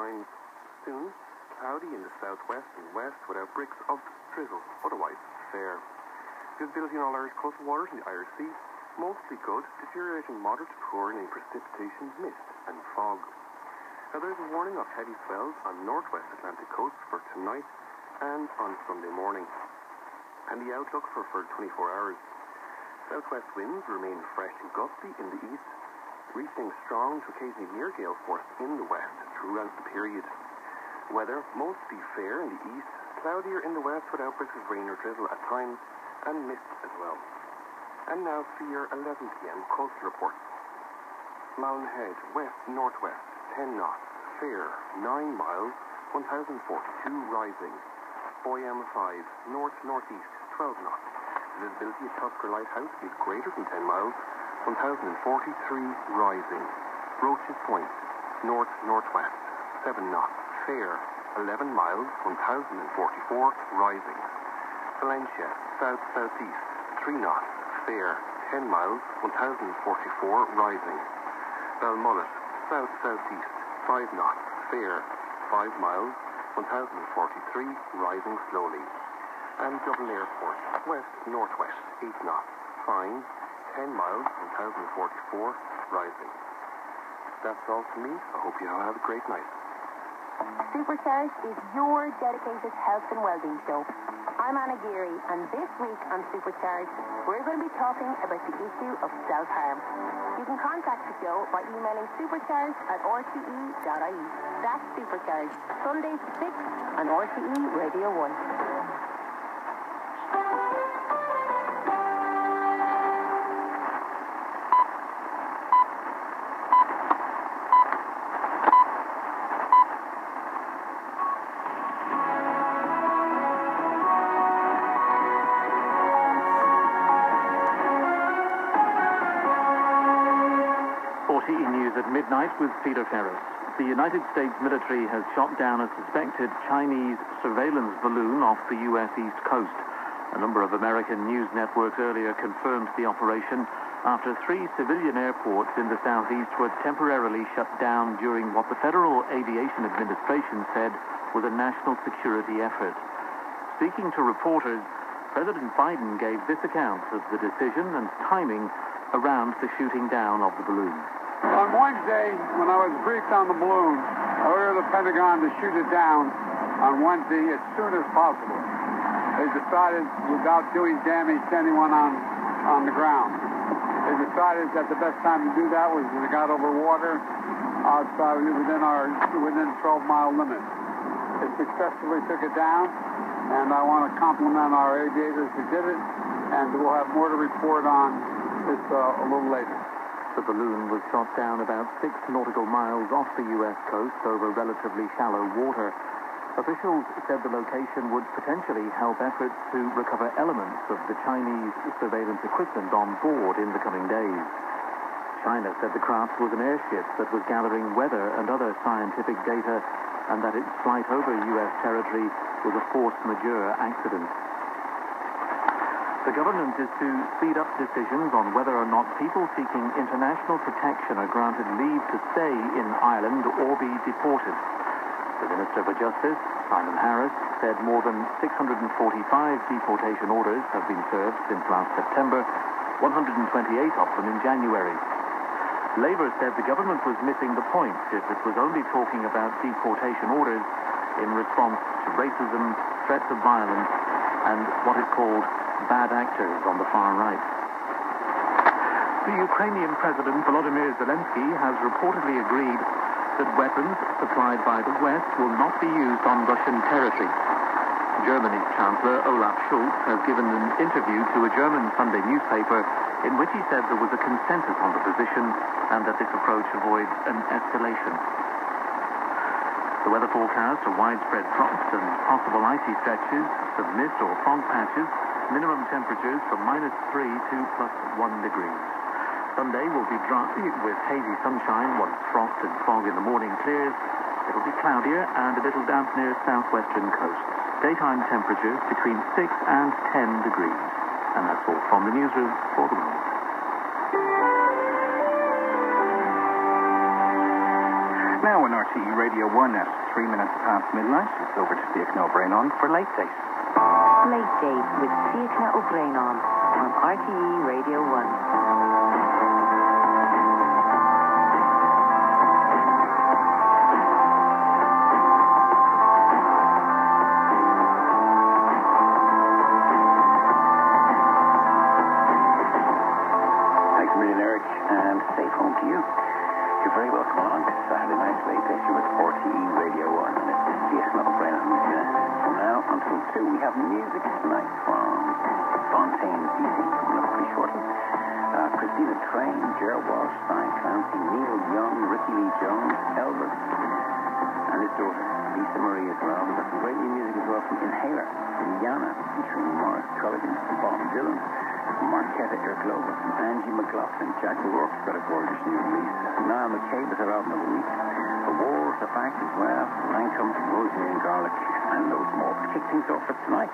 signs. Soon, cloudy in the southwest and west without breaks of drizzle, otherwise fair. Visibility on all Irish coastal waters in the Irish Sea, mostly good, deteriorating moderate to poor in precipitation, mist and fog. Now there is a warning of heavy swells on northwest Atlantic coast for tonight and on Sunday morning. And the outlook for 24 hours. Southwest winds remain fresh and gusty in the east, reaching strong to occasionally near gale force in the west throughout the period. Weather mostly fair in the east, cloudier in the west with outbreaks of rain or drizzle at times, and mist as well. And now for your 11 p.m. coastal reports. Mountain Head, west-northwest, 10 knots, fair, 9 miles, 1042 rising. Boyam 5, north-northeast, 12 knots. Visibility at Tusker Lighthouse is greater than 10 miles, 1043 rising. Roaches Point, north-northwest, 7 knots, fair, 11 miles, 1044 rising. Valencia, south-southeast, 3 knots, fair, 10 miles, 1044 rising. Balmullet, south-southeast, 5 knots, fair, 5 miles, 1043 rising slowly. And Dublin Airport, west-northwest, 8 knots, fine, 10 miles, 1044 rising. That's all from me. I hope you all have a great night. Supercharged is your dedicated health and wellbeing show. I'm Anna Geary, and this week on Supercharged, we're going to be talking about the issue of self-harm. You can contact the show by emailing supercharged@rte.ie. That's Supercharged, Sundays at 6 on RTE Radio 1. Midnight with Peter Ferris. The United States military has shot down a suspected Chinese surveillance balloon off the U.S. East Coast. A number of American news networks earlier confirmed the operation after 3 civilian airports in the southeast were temporarily shut down during what the Federal Aviation Administration said was a national security effort. Speaking to reporters, President Biden gave this account of the decision and timing around the shooting down of the balloon. On Wednesday, when I was briefed on the balloon, I ordered the Pentagon to shoot it down on Wednesday as soon as possible. They decided, without doing damage to anyone on the ground, they decided that the best time to do that was when it got over water outside within 12-mile limit. They successfully took it down, and I want to compliment our aviators who did it, and we'll have more to report on this a little later. The balloon was shot down about 6 nautical miles off the U.S. coast over relatively shallow water. Officials said the location would potentially help efforts to recover elements of the Chinese surveillance equipment on board in the coming days. China said the craft was an airship that was gathering weather and other scientific data, and that its flight over U.S. territory was a force majeure accident. The government is to speed up decisions on whether or not people seeking international protection are granted leave to stay in Ireland or be deported. The Minister for Justice, Simon Harris, said more than 645 deportation orders have been served since last September, 128 of them in January. Labour said the government was missing the point if it was only talking about deportation orders in response to racism, threats of violence, and what it called bad actors on the far right. The Ukrainian President Volodymyr Zelensky has reportedly agreed that weapons supplied by the West will not be used on Russian territory. Germany's Chancellor Olaf Scholz has given an interview to a German Sunday newspaper in which he said there was a consensus on the position and that this approach avoids an escalation. The weather forecast are widespread frost and possible icy stretches, some mist or fog patches, minimum temperatures from -3 to +1 degrees. Sunday will be dry with hazy sunshine once frost and fog in the morning clears. It'll be cloudier and a little damp near southwestern coasts. Daytime temperatures between 6 and 10 degrees. And that's all from the newsroom for the moment. Now on RTE Radio 1 at 3 minutes past midnight, it's over to Fiachna O'Brien for Late Date. Late Date with Fiachna O'Brien on RTE Radio 1. And safe home to you. You're very welcome along to Saturday night's Late Date with RTE Radio 1, and it's Fiachna O'Brien from now until 2. We have music tonight from Fontaine DC, coming up pretty shortly. Christina Train, Ger Walsh, Stein Clancy, Neil Young, Ricky Lee Jones, Elvis, and his daughter, Lisa Marie as well. We've got some great new music as well from Inhaler, from Yana, featuring Morris Culligan, Bob Dylan, Marquetta Erglova, Angie McLaughlin, Jack O'Rourke's got a gorgeous new release. Niall McCabe is our album of the week. The Wars, The Fact as well, Lancome, Rosemary and Garlic, and loads more. Kick things off for tonight.